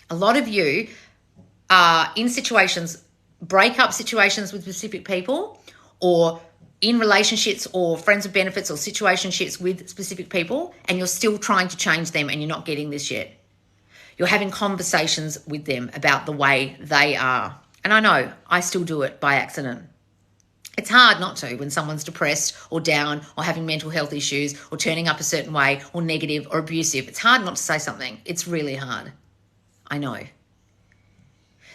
A lot of you are in situations, breakup situations with specific people, or in relationships or friends with benefits or situationships with specific people, and you're still trying to change them and you're not getting this yet. You're having conversations with them about the way they are. And I know I still do it by accident. It's hard not to when someone's depressed or down or having mental health issues or turning up a certain way or negative or abusive. It's hard not to say something. It's really hard. I know.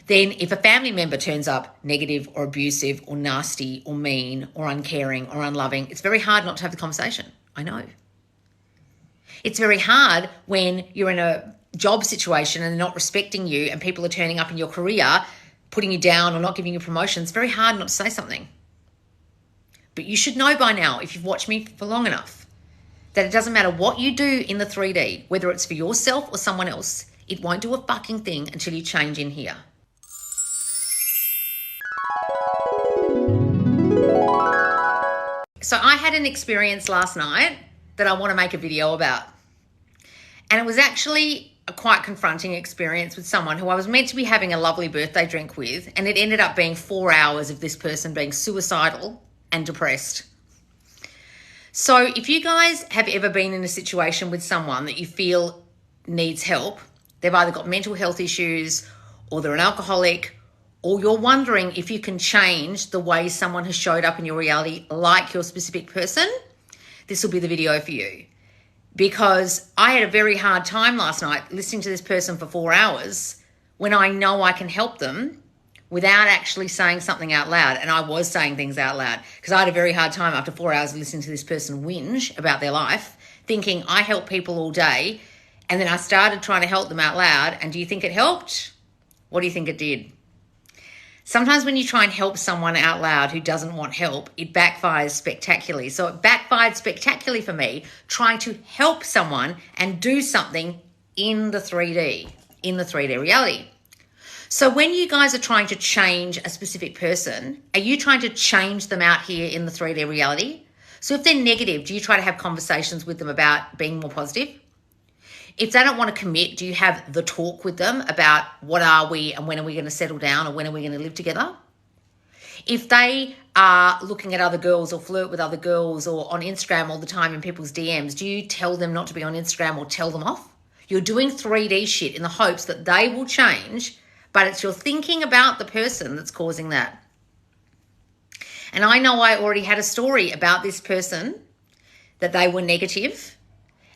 Then if a family member turns up negative or abusive or nasty or mean or uncaring or unloving, it's very hard not to have the conversation. I know. It's very hard when you're in a job situation and they're not respecting you and people are turning up in your career, putting you down or not giving you promotions. It's very hard not to say something. But you should know by now, if you've watched me for long enough, that it doesn't matter what you do in the 3D, whether it's for yourself or someone else, it won't do a fucking thing until you change in here. So I had an experience last night that I want to make a video about. And it was actually a quite confronting experience with someone who I was meant to be having a lovely birthday drink with, and it ended up being 4 hours of this person being suicidal and depressed. So if you guys have ever been in a situation with someone that you feel needs help, they've either got mental health issues or they're an alcoholic, or you're wondering if you can change the way someone has showed up in your reality like your specific person, this will be the video for you. Because I had a very hard time last night listening to this person for 4 hours when I know I can help them without actually saying something out loud. And I was saying things out loud because I had a very hard time after 4 hours of listening to this person whinge about their life, thinking I help people all day. And then I started trying to help them out loud. And do you think it helped? What do you think it did? Sometimes when you try and help someone out loud who doesn't want help, it backfires spectacularly. So it backfired spectacularly for me trying to help someone and do something in the 3D reality. So when you guys are trying to change a specific person, are you trying to change them out here in the 3D reality? So if they're negative, do you try to have conversations with them about being more positive? If they don't want to commit, do you have the talk with them about what are we and when are we going to settle down or when are we going to live together? If they are looking at other girls or flirt with other girls or on Instagram all the time in people's DMs, do you tell them not to be on Instagram or tell them off? You're doing 3D shit in the hopes that they will change, but it's your thinking about the person that's causing that. And I know I already had a story about this person that they were negative.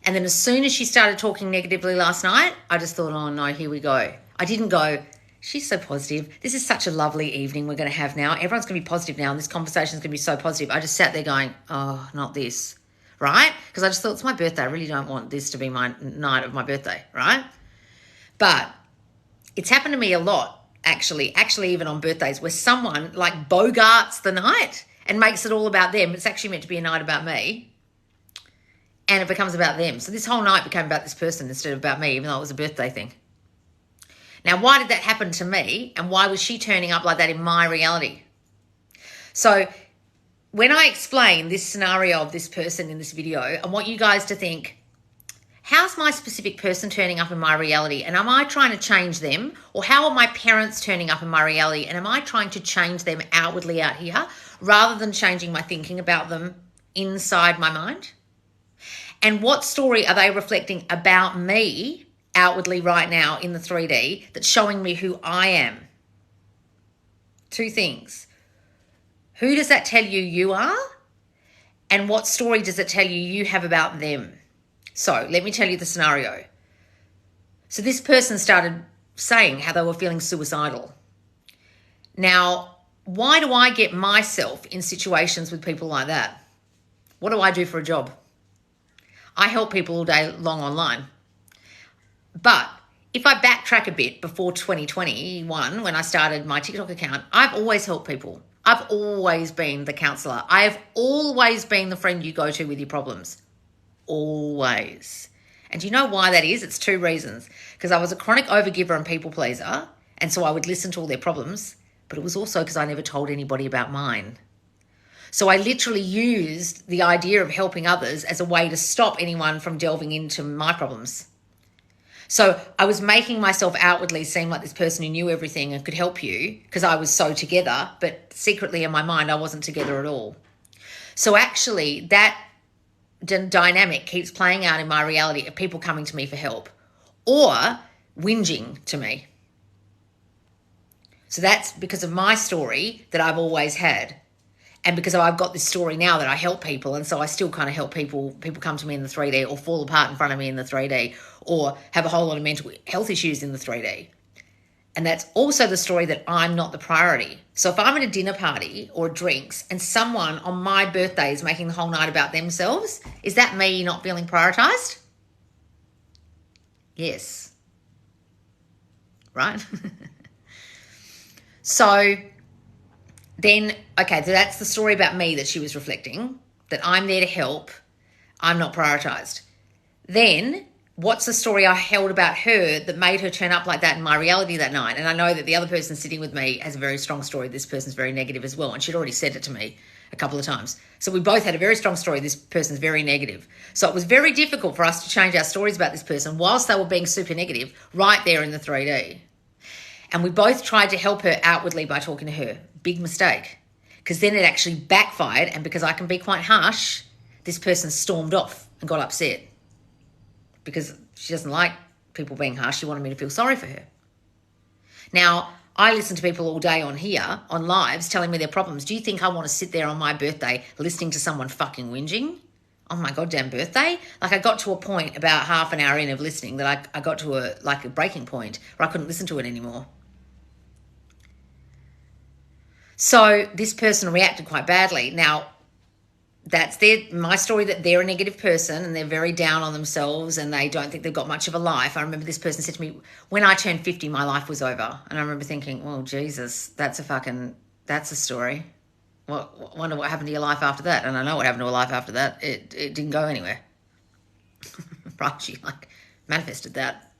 And then as soon as she started talking negatively last night, I just thought, oh no, here we go. I didn't go, she's so positive. This is such a lovely evening we're going to have now. Everyone's going to be positive now and this conversation is going to be so positive. I just sat there going, oh, not this, right? Because I just thought it's my birthday. I really don't want this to be my night of my birthday, right? But it's happened to me a lot, actually even on birthdays where someone like bogarts the night and makes it all about them. It's actually meant to be a night about me. And it becomes about them. So this whole night became about this person instead of about me, even though it was a birthday thing. Now, why did that happen to me? And why was she turning up like that in my reality? So when I explain this scenario of this person in this video, I want you guys to think, how's my specific person turning up in my reality? And am I trying to change them? Or how are my parents turning up in my reality? And am I trying to change them outwardly out here rather than changing my thinking about them inside my mind? And what story are they reflecting about me outwardly right now in the 3D that's showing me who I am? Two things. Who does that tell you you are? And what story does it tell you you have about them? So let me tell you the scenario. So this person started saying how they were feeling suicidal. Now, why do I get myself in situations with people like that? What do I do for a job? I help people all day long online. But if I backtrack a bit before 2021, when I started my TikTok account, I've always helped people. I've always been the counselor. I've always been the friend you go to with your problems. Always. And do you know why that is? It's two reasons. Because I was a chronic overgiver and people pleaser, and so I would listen to all their problems, but it was also because I never told anybody about mine. So I literally used the idea of helping others as a way to stop anyone from delving into my problems. So I was making myself outwardly seem like this person who knew everything and could help you because I was so together, but secretly in my mind, I wasn't together at all. So actually that dynamic keeps playing out in my reality of people coming to me for help or whinging to me. So that's because of my story that I've always had. And because I've got this story now that I help people, and so I still kind of help people. People come to me in the 3D or fall apart in front of me in the 3D or have a whole lot of mental health issues in the 3D. And that's also the story that I'm not the priority. So if I'm at a dinner party or drinks and someone on my birthday is making the whole night about themselves, is that me not feeling prioritized? Yes. Right? So then, okay, so that's the story about me that she was reflecting, that I'm there to help, I'm not prioritized. Then, what's the story I held about her that made her turn up like that in my reality that night? And I know that the other person sitting with me has a very strong story. This person's very negative as well, and she'd already said it to me a couple of times. So we both had a very strong story. This person's very negative. So it was very difficult for us to change our stories about this person whilst they were being super negative right there in the 3D. And we both tried to help her outwardly by talking to her. Big mistake. Because then it actually backfired, and because I can be quite harsh, this person stormed off and got upset. Because she doesn't like people being harsh. She wanted me to feel sorry for her. Now, I listen to people all day on here, on lives, telling me their problems. Do you think I want to sit there on my birthday listening to someone fucking whinging on my goddamn birthday? Like, I got to a point about half an hour in of listening that I got to a breaking point where I couldn't listen to it anymore. So this person reacted quite badly. Now, that's my story, that they're a negative person and they're very down on themselves and they don't think they've got much of a life. I remember this person said to me, when I turned 50, my life was over. And I remember thinking, well, Jesus, that's a story. Well, I wonder what happened to your life after that. And I know what happened to her life after that. It didn't go anywhere. Right? She manifested that.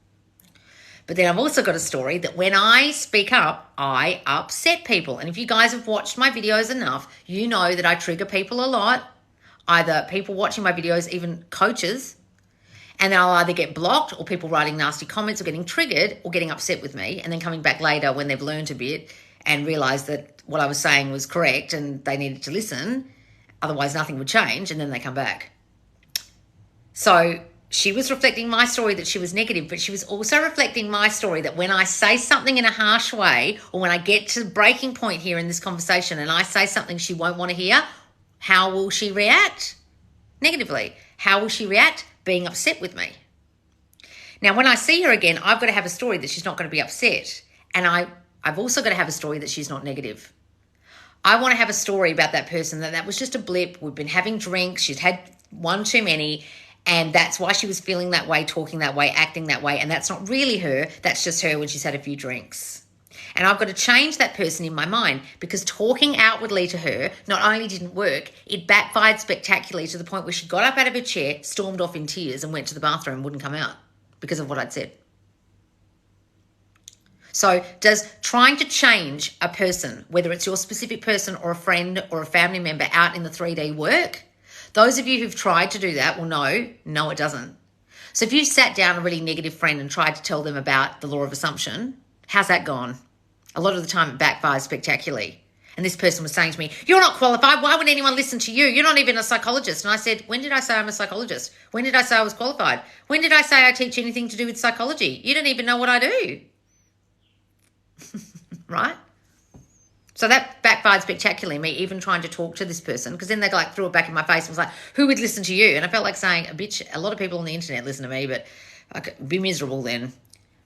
But then I've also got a story that when I speak up, I upset people. And if you guys have watched my videos enough, you know that I trigger people a lot. Either people watching my videos, even coaches, and then I'll either get blocked or people writing nasty comments or getting triggered or getting upset with me and then coming back later when they've learned a bit and realised that what I was saying was correct and they needed to listen. Otherwise, nothing would change, and then they come back. So she was reflecting my story that she was negative, but she was also reflecting my story that when I say something in a harsh way, or when I get to the breaking point here in this conversation and I say something she won't want to hear, how will she react? Negatively. How will she react? Being upset with me. Now, when I see her again, I've got to have a story that she's not going to be upset. And I've also got to have a story that she's not negative. I want to have a story about that person, that was just a blip. We've been having drinks. She's had one too many. And that's why she was feeling that way, talking that way, acting that way. And that's not really her. That's just her when she's had a few drinks. And I've got to change that person in my mind, because talking outwardly to her not only didn't work, it backfired spectacularly to the point where she got up out of her chair, stormed off in tears and went to the bathroom and wouldn't come out because of what I'd said. So does trying to change a person, whether it's your specific person or a friend or a family member out in the 3D work? Those of you who've tried to do that will know, no, it doesn't. So if you sat down a really negative friend and tried to tell them about the law of assumption, how's that gone? A lot of the time it backfires spectacularly. And this person was saying to me, you're not qualified. Why would anyone listen to you? You're not even a psychologist. And I said, when did I say I'm a psychologist? When did I say I was qualified? When did I say I teach anything to do with psychology? You don't even know what I do. Right? So that backfired spectacularly, me even trying to talk to this person, because then they threw it back in my face and was like, who would listen to you? And I felt like saying, bitch, a lot of people on the internet listen to me, but I could be miserable then.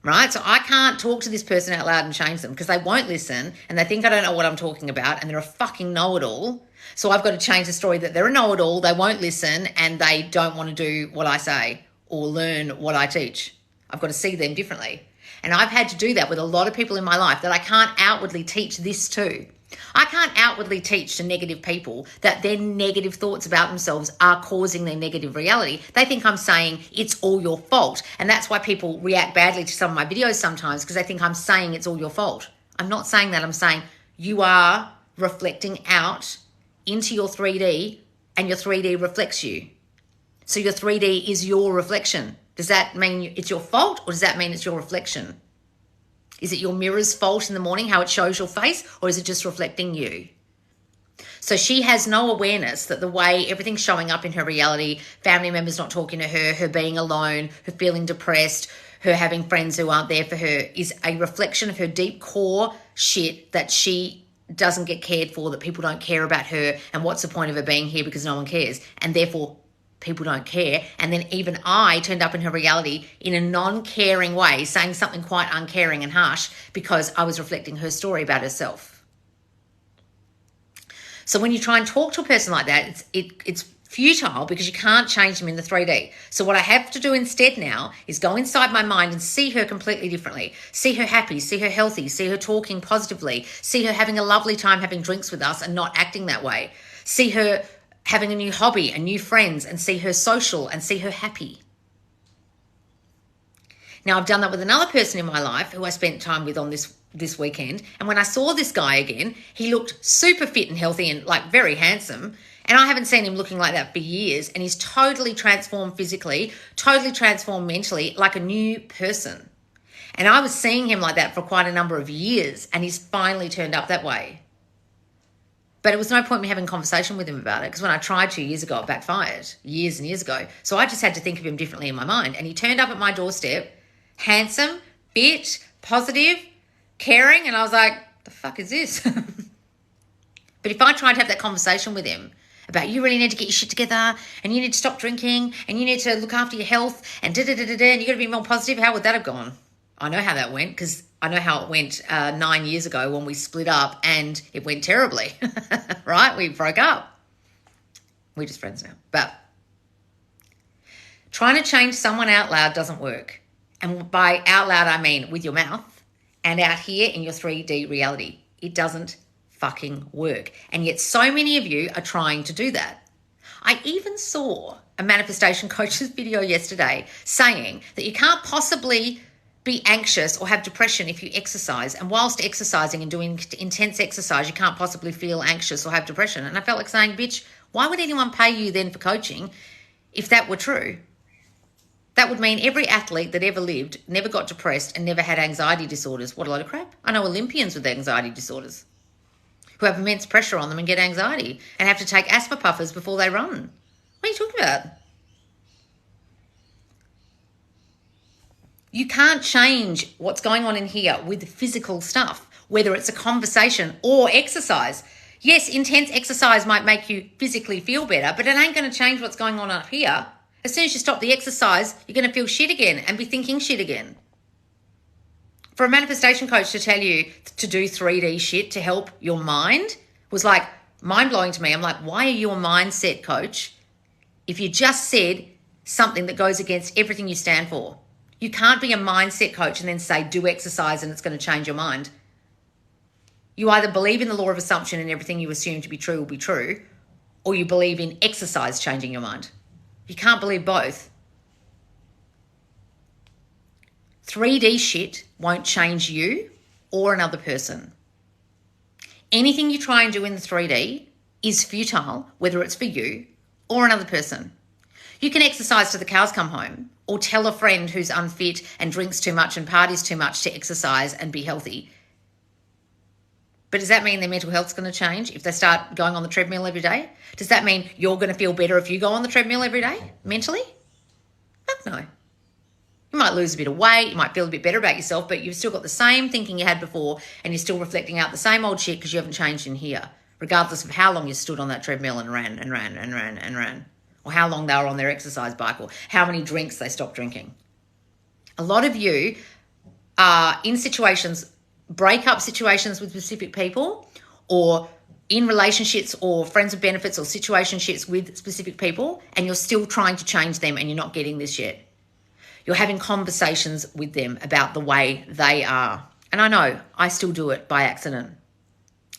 Right? So I can't talk to this person out loud and change them because they won't listen and they think I don't know what I'm talking about and they're a fucking know-it-all. So I've got to change the story that they're a know-it-all, they won't listen and they don't want to do what I say or learn what I teach. I've got to see them differently. And I've had to do that with a lot of people in my life that I can't outwardly teach this to. I can't outwardly teach to negative people that their negative thoughts about themselves are causing their negative reality. They think I'm saying it's all your fault. And that's why people react badly to some of my videos sometimes, because they think I'm saying it's all your fault. I'm not saying that. I'm saying you are reflecting out into your 3D and your 3D reflects you. So your 3D is your reflection. Does that mean it's your fault, or does that mean it's your reflection? Is it your mirror's fault in the morning, how it shows your face, or is it just reflecting you? So she has no awareness that the way everything's showing up in her reality, family members not talking to her, her being alone, her feeling depressed, her having friends who aren't there for her, is a reflection of her deep core shit that she doesn't get cared for, that people don't care about her, and what's the point of her being here because no one cares, and therefore people don't care. And then even I turned up in her reality in a non-caring way, saying something quite uncaring and harsh because I was reflecting her story about herself. So when you try and talk to a person like that, it's futile because you can't change them in the 3D. So what I have to do instead now is go inside my mind and see her completely differently. See her happy, see her healthy, see her talking positively, see her having a lovely time having drinks with us and not acting that way. See her having a new hobby and new friends, and see her social and see her happy. Now, I've done that with another person in my life who I spent time with on this weekend. And when I saw this guy again, he looked super fit and healthy and like very handsome. And I haven't seen him looking like that for years. And he's totally transformed physically, totally transformed mentally, like a new person. And I was seeing him like that for quite a number of years. And he's finally turned up that way. But it was no point in me having a conversation with him about it, because when I tried 2 years ago, it backfired, years and years ago. So I just had to think of him differently in my mind. And he turned up at my doorstep, handsome, fit, positive, caring, and I was like, the fuck is this? But if I tried to have that conversation with him about, you really need to get your shit together, and you need to stop drinking, and you need to look after your health, and da-da-da-da-da, and you got to be more positive, how would that have gone? I know how that went, because I know how it went 9 years ago when we split up, and it went terribly, right? We broke up. We're just friends now. But trying to change someone out loud doesn't work. And by out loud, I mean with your mouth and out here in your 3D reality. It doesn't fucking work. And yet so many of you are trying to do that. I even saw a manifestation coach's video yesterday saying that you can't possibly be anxious or have depression if you exercise. And whilst exercising and doing intense exercise, you can't possibly feel anxious or have depression. And I felt like saying, bitch, why would anyone pay you then for coaching if that were true? That would mean every athlete that ever lived never got depressed and never had anxiety disorders. What a load of crap. I know Olympians with anxiety disorders who have immense pressure on them and get anxiety and have to take asthma puffers before they run. What are you talking about? You can't change what's going on in here with physical stuff, whether it's a conversation or exercise. Yes, intense exercise might make you physically feel better, but it ain't going to change what's going on up here. As soon as you stop the exercise, you're going to feel shit again and be thinking shit again. For a manifestation coach to tell you to do 3D shit to help your mind was like mind-blowing to me. I'm like, why are you a mindset coach if you just said something that goes against everything you stand for? You can't be a mindset coach and then say, do exercise and it's going to change your mind. You either believe in the law of assumption and everything you assume to be true will be true, or you believe in exercise changing your mind. You can't believe both. 3D shit won't change you or another person. Anything you try and do in the 3D is futile, whether it's for you or another person. You can exercise till the cows come home, or tell a friend who's unfit and drinks too much and parties too much to exercise and be healthy. But does that mean their mental health's going to change if they start going on the treadmill every day? Does that mean you're going to feel better if you go on the treadmill every day, mentally? Fuck no. You might lose a bit of weight, you might feel a bit better about yourself, but you've still got the same thinking you had before, and you're still reflecting out the same old shit because you haven't changed in here, regardless of how long you stood on that treadmill and ran, or how long they were on their exercise bike, or how many drinks they stopped drinking. A lot of you are in situations, breakup situations with specific people, or in relationships or friends with benefits or situationships with specific people, and you're still trying to change them and you're not getting this yet. You're having conversations with them about the way they are. And I know I still do it by accident.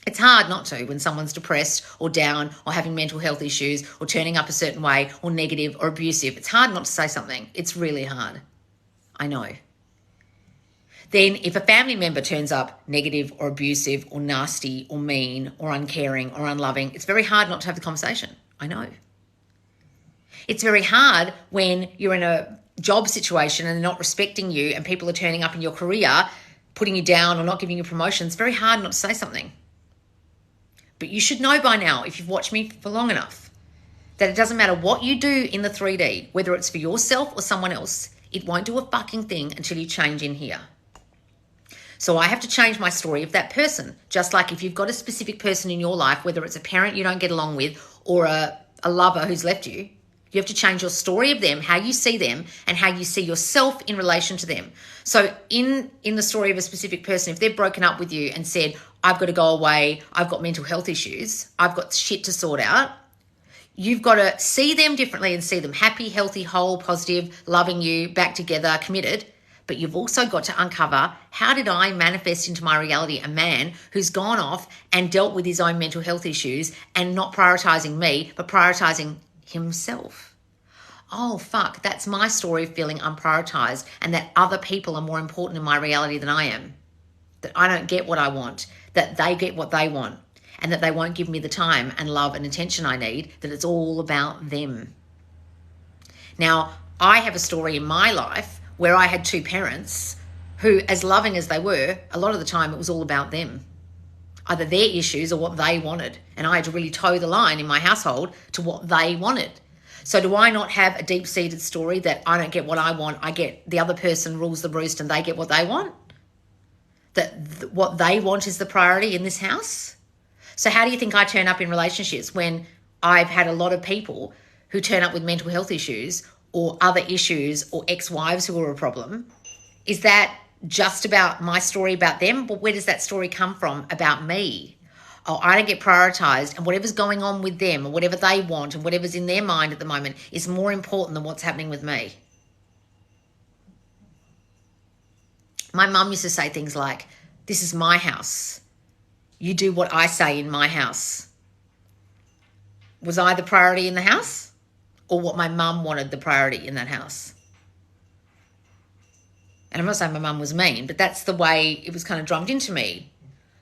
It's hard not to when someone's depressed or down or having mental health issues or turning up a certain way or negative or abusive. It's hard not to say something. It's really hard. I know. Then if a family member turns up negative or abusive or nasty or mean or uncaring or unloving, it's very hard not to have the conversation. I know. It's very hard when you're in a job situation and they're not respecting you and people are turning up in your career, putting you down or not giving you promotions, it's very hard not to say something. But you should know by now, if you've watched me for long enough, that it doesn't matter what you do in the 3D, whether it's for yourself or someone else, it won't do a fucking thing until you change in here. So I have to change my story of that person. Just like if you've got a specific person in your life, whether it's a parent you don't get along with or a lover who's left you, you have to change your story of them, how you see them, and how you see yourself in relation to them. So in the story of a specific person, if they've broken up with you and said, I've got to go away, I've got mental health issues, I've got shit to sort out, you've got to see them differently and see them happy, healthy, whole, positive, loving you, back together, committed. But you've also got to uncover, how did I manifest into my reality a man who's gone off and dealt with his own mental health issues and not prioritizing me, but prioritizing himself? Oh, fuck, that's my story of feeling unprioritized and that other people are more important in my reality than I am. That I don't get what I want, that they get what they want, and that they won't give me the time and love and attention I need, that it's all about them. Now, I have a story in my life where I had two parents who, as loving as they were, a lot of the time it was all about them. Either their issues or what they wanted. And I had to really toe the line in my household to what they wanted. So do I not have a deep-seated story that I don't get what I want, I get the other person rules the roost and they get what they want? That what they want is the priority in this house? So how do you think I turn up in relationships when I've had a lot of people who turn up with mental health issues or other issues or ex-wives who are a problem? Is that just about my story about them? But where does that story come from about me? Oh, I don't get prioritized, and whatever's going on with them or whatever they want and whatever's in their mind at the moment is more important than what's happening with me. My mum used to say things like, this is my house. You do what I say in my house. Was I the priority in the house, or what my mum wanted the priority in that house? And I'm not saying my mum was mean, but that's the way it was kind of drummed into me.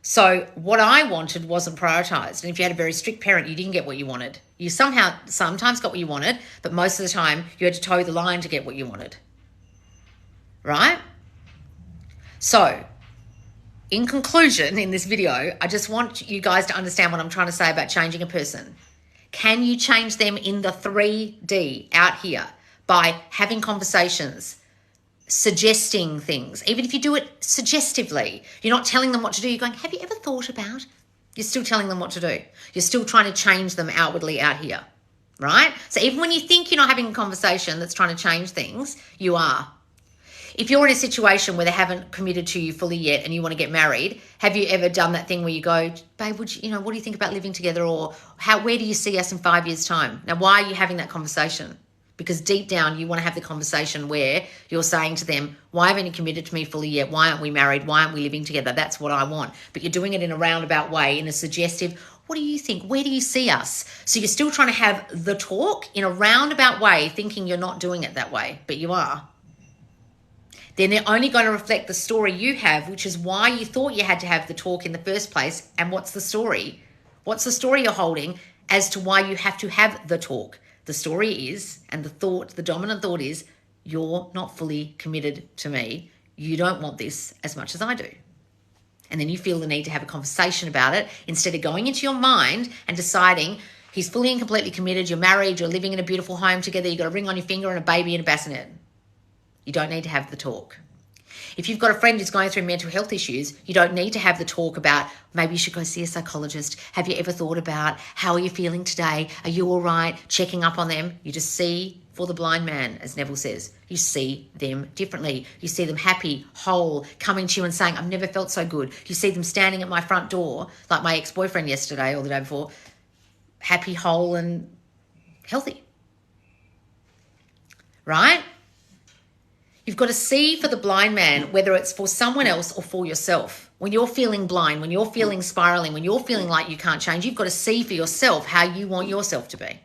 So what I wanted wasn't prioritized. And if you had a very strict parent, you didn't get what you wanted. You sometimes got what you wanted, but most of the time you had to toe the line to get what you wanted. Right? So in conclusion, in this video, I just want you guys to understand what I'm trying to say about changing a person. Can you change them in the 3D out here by having conversations, suggesting things? Even if you do it suggestively, you're not telling them what to do. You're going, have you ever thought about? You're still telling them what to do. You're still trying to change them outwardly out here, right? So even when you think you're not having a conversation that's trying to change things, you are. If you're in a situation where they haven't committed to you fully yet and you want to get married, have you ever done that thing where you go, babe, what do you think about living together? Or where do you see us in 5 years' time? Now, why are you having that conversation? Because deep down, you want to have the conversation where you're saying to them, why haven't you committed to me fully yet? Why aren't we married? Why aren't we living together? That's what I want. But you're doing it in a roundabout way, in a suggestive, what do you think? Where do you see us? So you're still trying to have the talk in a roundabout way, thinking you're not doing it that way, but you are. Then they're only going to reflect the story you have, which is why you thought you had to have the talk in the first place. And what's the story? What's the story you're holding as to why you have to have the talk? The story is, and the dominant thought is, you're not fully committed to me. You don't want this as much as I do. And then you feel the need to have a conversation about it instead of going into your mind and deciding he's fully and completely committed, you're married, you're living in a beautiful home together, you've got a ring on your finger and a baby and a bassinet. You don't need to have the talk. If you've got a friend who's going through mental health issues, you don't need to have the talk about, maybe you should go see a psychologist. Have you ever thought about, how are you feeling today? Are you all right? Checking up on them. You just see for the blind man, as Neville says. You see them differently. You see them happy, whole, coming to you and saying, I've never felt so good. You see them standing at my front door, like my ex-boyfriend yesterday or the day before, happy, whole and healthy. Right? You've got to see for the blind man, whether it's for someone else or for yourself. When you're feeling blind, when you're feeling spiraling, when you're feeling like you can't change, you've got to see for yourself how you want yourself to be.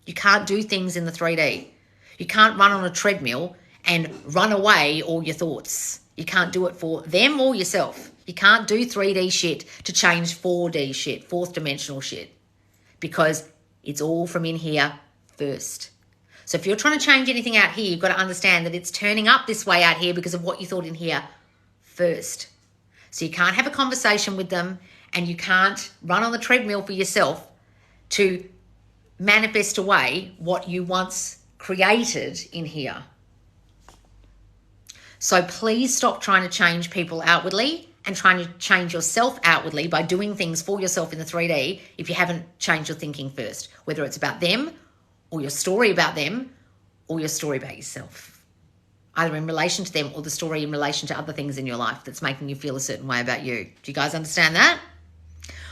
You can't do things in the 3D. You can't run on a treadmill and run away all your thoughts. You can't do it for them or yourself. You can't do 3D shit to change 4D shit, fourth dimensional shit, because it's all from in here first. So if you're trying to change anything out here, you've got to understand that it's turning up this way out here because of what you thought in here first. So you can't have a conversation with them and you can't run on the treadmill for yourself to manifest away what you once created in here. So please stop trying to change people outwardly and trying to change yourself outwardly by doing things for yourself in the 3D if you haven't changed your thinking first, whether it's about them or your story about them or your story about yourself, either in relation to them or the story in relation to other things in your life that's making you feel a certain way about you. Do you guys understand that?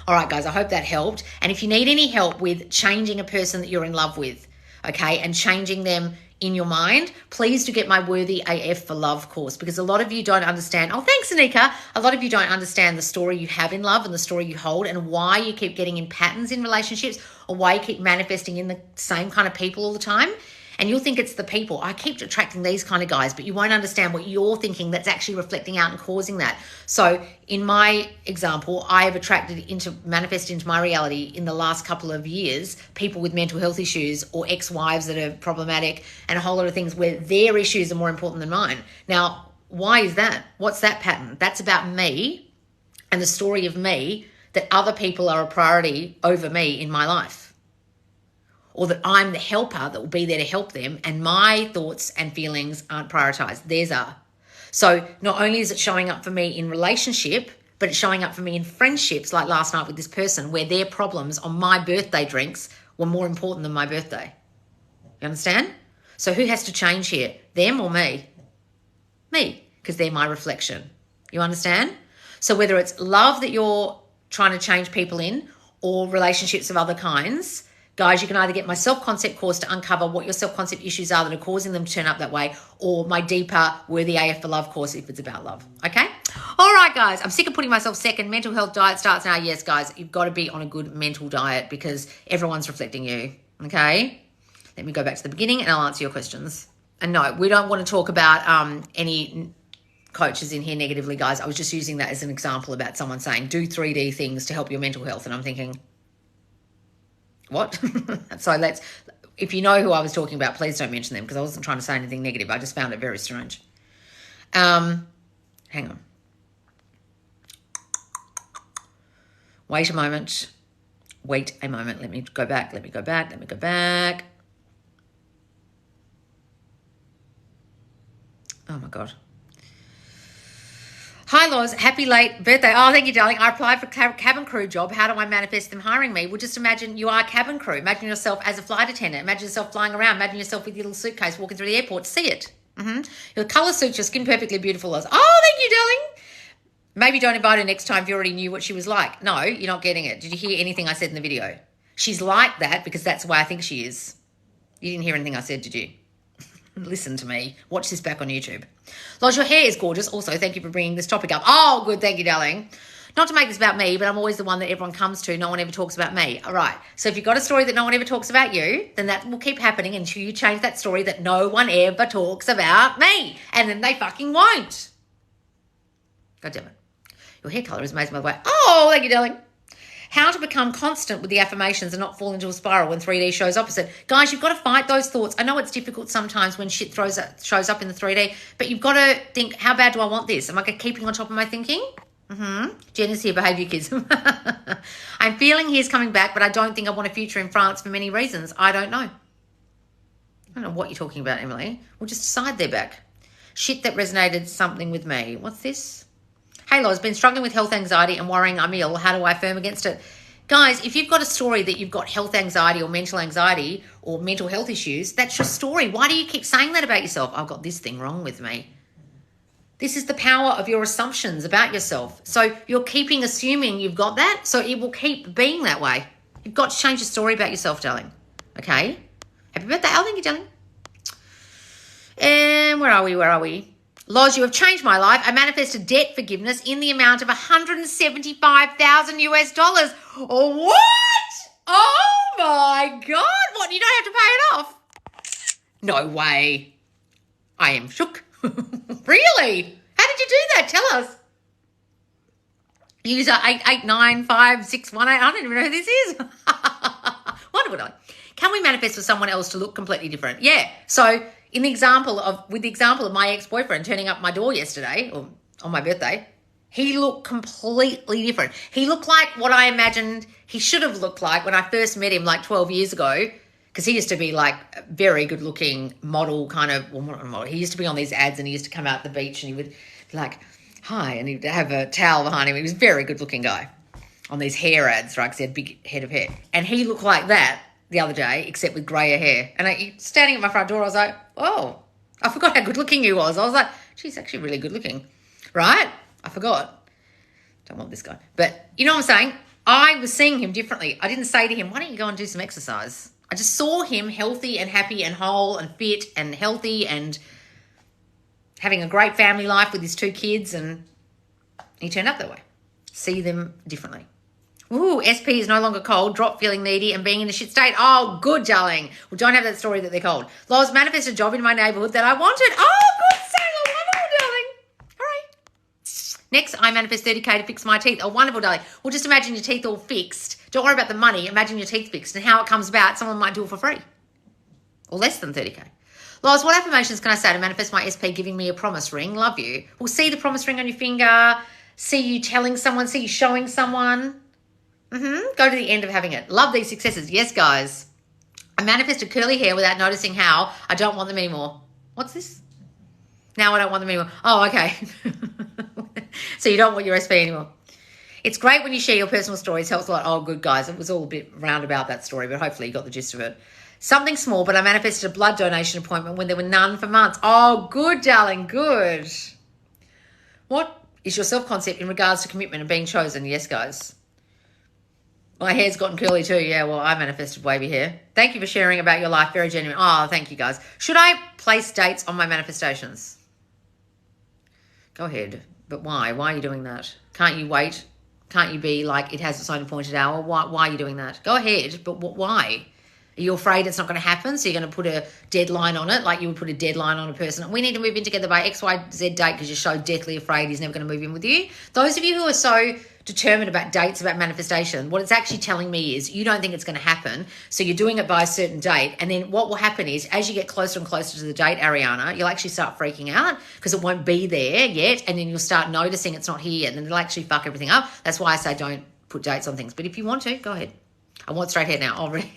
All right, guys, I hope that helped. And if you need any help with changing a person that you're in love with, okay, and changing them in your mind, please do get my Worthy AF for Love course, because a lot of you don't understand. Oh, thanks, Anika. A lot of you don't understand the story you have in love and the story you hold and why you keep getting in patterns in relationships or why you keep manifesting in the same kind of people all the time. And you'll think it's the people. I keep attracting these kind of guys, but you won't understand what you're thinking that's actually reflecting out and causing that. So in my example, I have manifested into my reality in the last couple of years, people with mental health issues or ex-wives that are problematic and a whole lot of things where their issues are more important than mine. Now, why is that? What's that pattern? That's about me and the story of me that other people are a priority over me in my life. Or that I'm the helper that will be there to help them and my thoughts and feelings aren't prioritized. Theirs are. So not only is it showing up for me in relationship, but it's showing up for me in friendships like last night with this person where their problems on my birthday drinks were more important than my birthday. You understand? So who has to change here? Them or me? Me, because they're my reflection. You understand? So whether it's love that you're trying to change people in or relationships of other kinds, guys, you can either get my self-concept course to uncover what your self-concept issues are that are causing them to turn up that way, or my deeper Worthy AF for Love course if it's about love, okay? All right, guys, I'm sick of putting myself second. Mental health diet starts now. Yes, guys, you've got to be on a good mental diet because everyone's reflecting you, okay? Let me go back to the beginning and I'll answer your questions. And no, we don't want to talk about any coaches in here negatively, guys. I was just using that as an example about someone saying, do 3D things to help your mental health. And I'm thinking, what? So if you know who I was talking about, please don't mention them because I wasn't trying to say anything negative. I just found it very strange. Hang on. Wait a moment. Wait a moment. Let me go back. Oh, my God. Hi, Loz. Happy late birthday. Oh, thank you, darling. I applied for cabin crew job. How do I manifest them hiring me? Well, just imagine you are cabin crew. Imagine yourself as a flight attendant. Imagine yourself flying around. Imagine yourself with your little suitcase walking through the airport. See it. Your colour suits your skin perfectly beautiful, Loz. Oh, thank you, darling. Maybe don't invite her next time if you already knew what she was like. No, you're not getting it. Did you hear anything I said in the video? She's like that because that's the way I think she is. You didn't hear anything I said, did you? Listen to me. Watch this back on YouTube. Loz, your hair is gorgeous. Also, thank you for bringing this topic up. Oh, good. Thank you, darling. Not to make this about me, but I'm always the one that everyone comes to. No one ever talks about me. All right. So if you've got a story that no one ever talks about you, then that will keep happening until you change that story that no one ever talks about me. And then they fucking won't. God damn it. Your hair colour is amazing, by the way. Oh, thank you, darling. How to become constant with the affirmations and not fall into a spiral when 3D shows opposite. Guys, you've got to fight those thoughts. I know it's difficult sometimes when shit shows up in the 3D, but you've got to think, how bad do I want this? Am I keeping on top of my thinking? Jen is here, behave you kids. I'm feeling he's coming back, but I don't think I want a future in France for many reasons. I don't know. I don't know what you're talking about, Emily. We'll just decide they're back. Shit that resonated something with me. What's this? Hey, Loz, been struggling with health anxiety and worrying I'm ill. How do I affirm against it? Guys, if you've got a story that you've got health anxiety or mental anxiety or mental health issues, that's your story. Why do you keep saying that about yourself? I've got this thing wrong with me. This is the power of your assumptions about yourself. So you're assuming you've got that, so it will keep being that way. You've got to change your story about yourself, darling. Okay? Happy birthday. Oh, thank you, darling. And where are we? Loz, you have changed my life. I manifested debt forgiveness in the amount of $175,000 US. Oh, what? Oh my God. What? You don't have to pay it off? No way. I am shook. Really? How did you do that? Tell us. User 8895618. I don't even know who this is. Wonderful. Can we manifest for someone else to look completely different? Yeah. So with the example of my ex-boyfriend turning up my door yesterday, or on my birthday, he looked completely different. He looked like what I imagined he should have looked like when I first met him like 12 years ago, because he used to be like a very good looking model kind of, well, not a model. He used to be on these ads and he used to come out the beach and he would be like, hi, and he'd have a towel behind him. He was a very good looking guy on these hair ads, right, because he had a big head of hair. And he looked like that the other day, except with grayer hair. And standing at my front door, I was like, oh, I forgot how good looking he was. I was like, geez, actually really good looking, right? I forgot. Don't want this guy. But you know what I'm saying? I was seeing him differently. I didn't say to him, why don't you go and do some exercise? I just saw him healthy and happy and whole and fit and healthy and having a great family life with his 2 kids, and he turned up that way. See them differently. Ooh, SP is no longer cold, drop feeling needy and being in a shit state. Oh, good, darling. Well, don't have that story that they're cold. Loz, manifest a job in my neighbourhood that I wanted. Oh, good, Sailor. Wonderful, darling. All right. Next, I manifest 30K to fix my teeth. Oh, wonderful, darling. Well, just imagine your teeth all fixed. Don't worry about the money. Imagine your teeth fixed and how it comes about. Someone might do it for free or less than 30K. Loz, what affirmations can I say to manifest my SP giving me a promise ring? Love you. We'll see the promise ring on your finger. See you telling someone. See you showing someone. Go to the end of having it. Love these successes. Yes, guys. I manifested curly hair without noticing how. I don't want them anymore. What's this? Now I don't want them anymore. Oh, okay. So you don't want your SP anymore. It's great when you share your personal stories. Helps a lot. Oh, good, guys. It was all a bit roundabout, that story, but hopefully you got the gist of it. Something small, but I manifested a blood donation appointment when there were none for months. Oh, good, darling. Good. What is your self-concept in regards to commitment and being chosen? Yes, guys. My hair's gotten curly too. Yeah, well, I manifested wavy hair. Thank you for sharing about your life. Very genuine. Oh, thank you, guys. Should I place dates on my manifestations? Go ahead. But why? Why are you doing that? Can't you wait? Can't you be like, it has its own appointed hour? Why are you doing that? Go ahead, but why? Are you afraid it's not going to happen? So you're going to put a deadline on it, like you would put a deadline on a person. We need to move in together by XYZ date because you're so deathly afraid he's never going to move in with you. Those of you who are so determined about dates, about manifestation, what it's actually telling me is you don't think it's going to happen. So you're doing it by a certain date. And then what will happen is as you get closer and closer to the date, Ariana, you'll actually start freaking out because it won't be there yet. And then you'll start noticing it's not here yet. And then it'll actually fuck everything up. That's why I say don't put dates on things. But if you want to, go ahead. I want straight hair now already.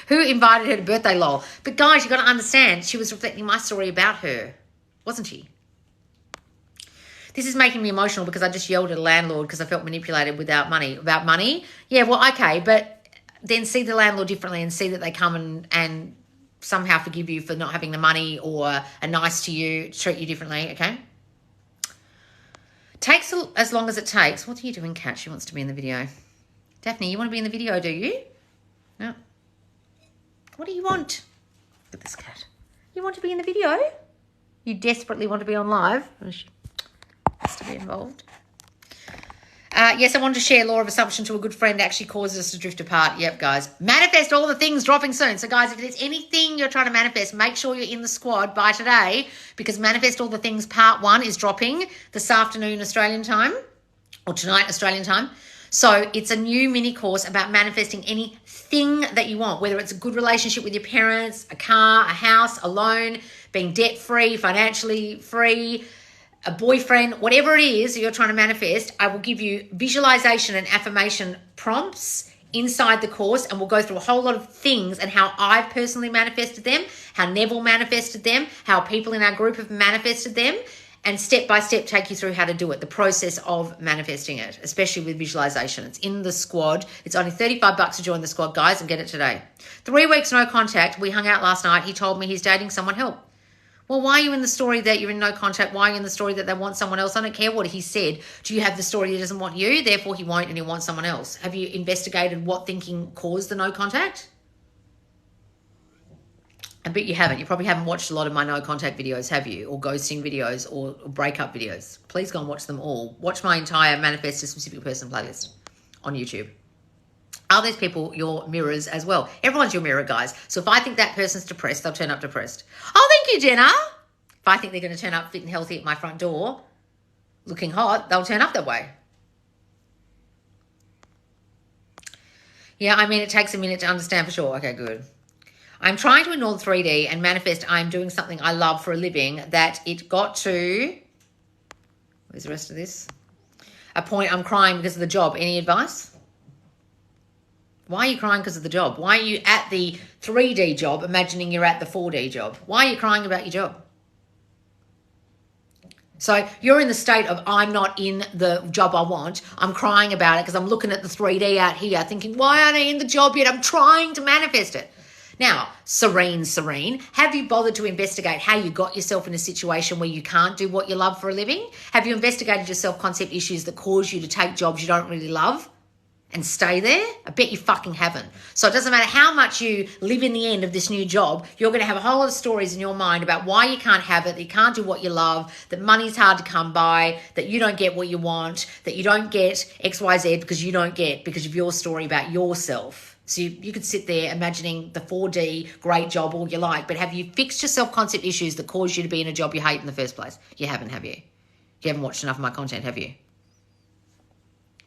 Who invited her to birthday, lol? But guys, you got to understand, she was reflecting my story about her, wasn't she? This is making me emotional because I just yelled at a landlord because I felt manipulated without money. About money? Yeah, well, okay, but then see the landlord differently and see that they come and somehow forgive you for not having the money or are nice to you, treat you differently, okay? Takes as long as it takes. What are you doing, Kat? She wants to be in the video. Daphne, you want to be in the video, do you? No. What do you want? Look at this cat. You want to be in the video? You desperately want to be on live? She has to be involved. Yes, I wanted to share law of assumption to a good friend actually causes us to drift apart. Yep, guys. Manifest all the things dropping soon. So, guys, if there's anything you're trying to manifest, make sure you're in the squad by today because Manifest All the Things Part 1 is dropping this afternoon Australian time or tonight Australian time. So it's a new mini course about manifesting anything that you want, whether it's a good relationship with your parents, a car, a house, a loan, being debt-free, financially free, a boyfriend, whatever it is you're trying to manifest. I will give you visualization and affirmation prompts inside the course, and we'll go through a whole lot of things and how I've personally manifested them, how Neville manifested them, how people in our group have manifested them, and step by step take you through how to do it, the process of manifesting it, especially with visualization. It's in the squad. It's only $35 to join the squad, guys, and get it today. 3 weeks, no contact. We hung out last night. He told me he's dating someone. Help. Well, why are you in the story that you're in no contact? Why are you in the story that they want someone else? I don't care what he said. Do you have the story he doesn't want you? Therefore, he won't and he wants someone else. Have you investigated what thinking caused the no contact? I bet you haven't. You probably haven't watched a lot of my no contact videos, have you? Or ghosting videos or breakup videos. Please go and watch them all. Watch my entire Manifest a Specific Person playlist on YouTube. Are these people your mirrors as well? Everyone's your mirror, guys. So if I think that person's depressed, they'll turn up depressed. Oh, thank you, Jenna. If I think they're going to turn up fit and healthy at my front door, looking hot, they'll turn up that way. Yeah, I mean, it takes a minute to understand for sure. Okay, good. I'm trying to ignore the 3D and manifest I'm doing something I love for a living that it got to, where's the rest of this? A point I'm crying because of the job. Any advice? Why are you crying because of the job? Why are you at the 3D job imagining you're at the 4D job? Why are you crying about your job? So you're in the state of, I'm not in the job I want. I'm crying about it because I'm looking at the 3D out here thinking, why aren't I in the job yet? I'm trying to manifest it. Now, serene. Have you bothered to investigate how you got yourself in a situation where you can't do what you love for a living? Have you investigated your self-concept issues that cause you to take jobs you don't really love and stay there? I bet you fucking haven't. So it doesn't matter how much you live in the end of this new job, you're going to have a whole lot of stories in your mind about why you can't have it, that you can't do what you love, that money's hard to come by, that you don't get what you want, that you don't get XYZ because of your story about yourself. So you could sit there imagining the 4D great job all you like, but have you fixed your self-concept issues that caused you to be in a job you hate in the first place? You haven't, have you? You haven't watched enough of my content, have you?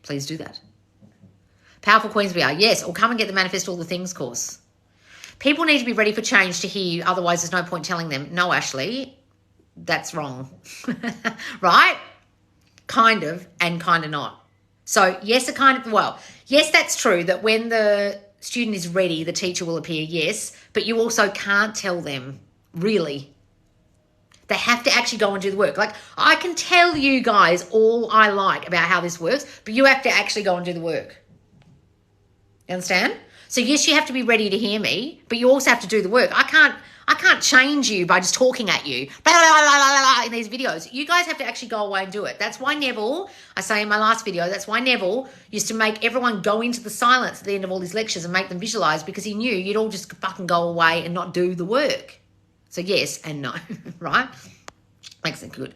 Please do that. Powerful Queens we are. Yes, or come and get the Manifest All the Things course. People need to be ready for change to hear you. Otherwise, there's no point telling them, no, Ashley, that's wrong. Right? Kind of and kind of not. So, yes, yes, that's true that when the student is ready, the teacher will appear, yes, but you also can't tell them, really. They have to actually go and do the work. Like, I can tell you guys all I like about how this works, but you have to actually go and do the work. You understand? So, yes, you have to be ready to hear me, but you also have to do the work. I can't change you by just talking at you blah, blah, blah, blah, blah, in these videos. You guys have to actually go away and do it. That's why Neville, I say in my last video, that's why Neville used to make everyone go into the silence at the end of all his lectures and make them visualize, because he knew you'd all just fucking go away and not do the work. So yes and no, right? Makes it good.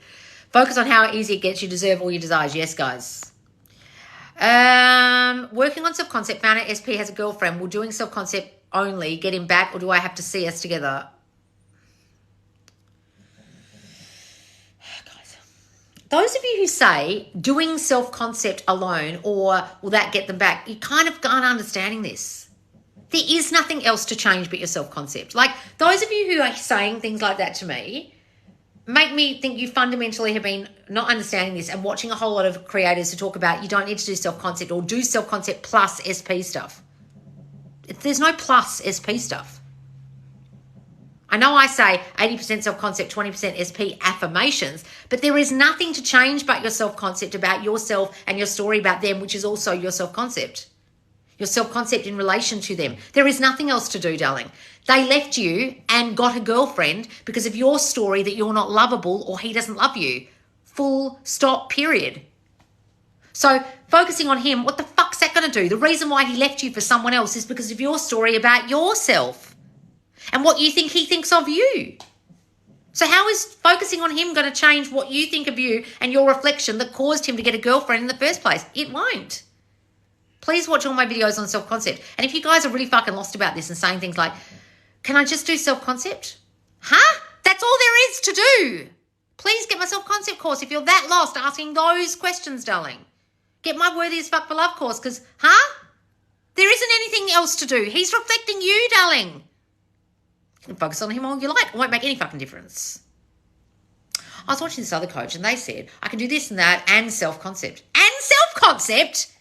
Focus on how easy it gets. You deserve all your desires. Yes, guys. Working on self-concept. Found out SP has a girlfriend. Will doing self-concept only get him back, or do I have to see us together? Guys, those of you who say doing self-concept alone, or will that get them back, you kind of aren't understanding this. There is nothing else to change but your self-concept. Like, those of you who are saying things like that to me make me think you fundamentally have been not understanding this and watching a whole lot of creators who talk about you don't need to do self-concept or do self-concept plus SP stuff. There's no plus SP stuff. I know I say 80% self-concept, 20% SP affirmations, but there is nothing to change but your self-concept about yourself and your story about them, which is also your self-concept. Your self-concept in relation to them. There is nothing else to do, darling. They left you and got a girlfriend because of your story that you're not lovable or he doesn't love you. Full stop, period. So focusing on him, what the fuck's that going to do? The reason why he left you for someone else is because of your story about yourself and what you think he thinks of you. So how is focusing on him going to change what you think of you and your reflection that caused him to get a girlfriend in the first place? It won't. Please watch all my videos on self-concept. And if you guys are really fucking lost about this and saying things like, can I just do self-concept? Huh? That's all there is to do. Please get my self-concept course if you're that lost asking those questions, darling. Get my Worthy as Fuck for Love course because, there isn't anything else to do. He's reflecting you, darling. You can focus on him all you like. It won't make any fucking difference. I was watching this other coach and they said, I can do this and that and self-concept. And self-concept?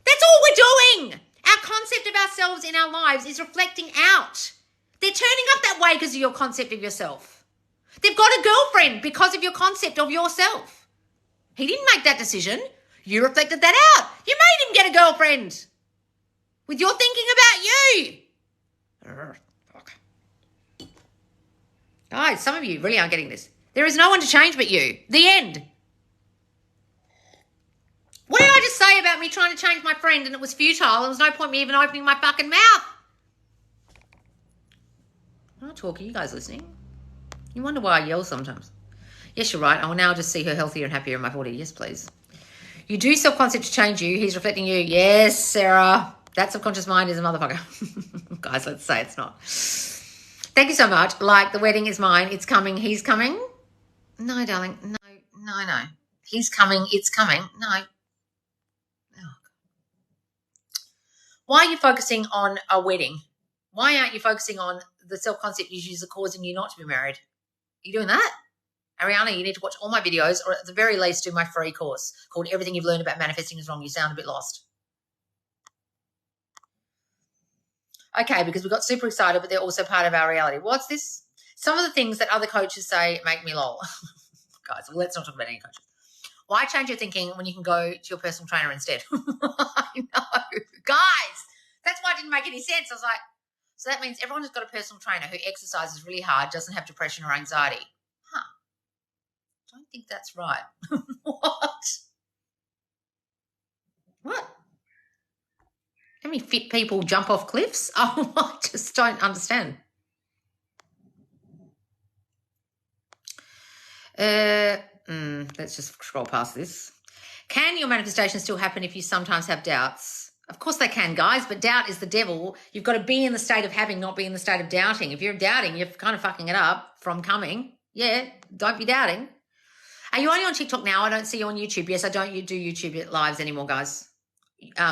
That's all we're doing. Our concept of ourselves in our lives is reflecting out. They're turning up that way because of your concept of yourself. They've got a girlfriend because of your concept of yourself. He didn't make that decision. You reflected that out. You made him get a girlfriend with your thinking about you. Fuck. Guys, some of you really aren't getting this. There is no one to change but you. The end. What did I just say about me trying to change my friend and it was futile? There was no point me even opening my fucking mouth. I'm not talking. You guys listening? You wonder why I yell sometimes. Yes, you're right. I will now just see her healthier and happier in my 40. Yes, please. You do self-concept to change you. He's reflecting you. Yes, Sarah. That subconscious mind is a motherfucker. Guys, let's say it's not. Thank you so much. Like, the wedding is mine. It's coming. He's coming. No, darling. No. He's coming. It's coming. No. Why are you focusing on a wedding? Why aren't you focusing on the self-concept issues that are causing you not to be married? Are you doing that? Ariana, you need to watch all my videos, or at the very least do my free course called Everything You've Learned About Manifesting is Wrong. You sound a bit lost. Okay, because we got super excited, but they're also part of our reality. What's this? Some of the things that other coaches say make me lol. Guys, well, let's not talk about any coaches. Why change your thinking when you can go to your personal trainer instead? I know. Guys, that's why it didn't make any sense. I was like, so that means everyone who's got a personal trainer who exercises really hard doesn't have depression or anxiety. Huh. I don't think that's right. What? What? How many fit people jump off cliffs? Oh, I just don't understand. Let's just scroll past this. Can your manifestation still happen if you sometimes have doubts? Of course they can, guys, but doubt is the devil. You've got to be in the state of having, not be in the state of doubting. If you're doubting, you're kind of fucking it up from coming. Yeah, don't be doubting. Are you only on TikTok now? I don't see you on YouTube. Yes, I don't do YouTube lives anymore, guys.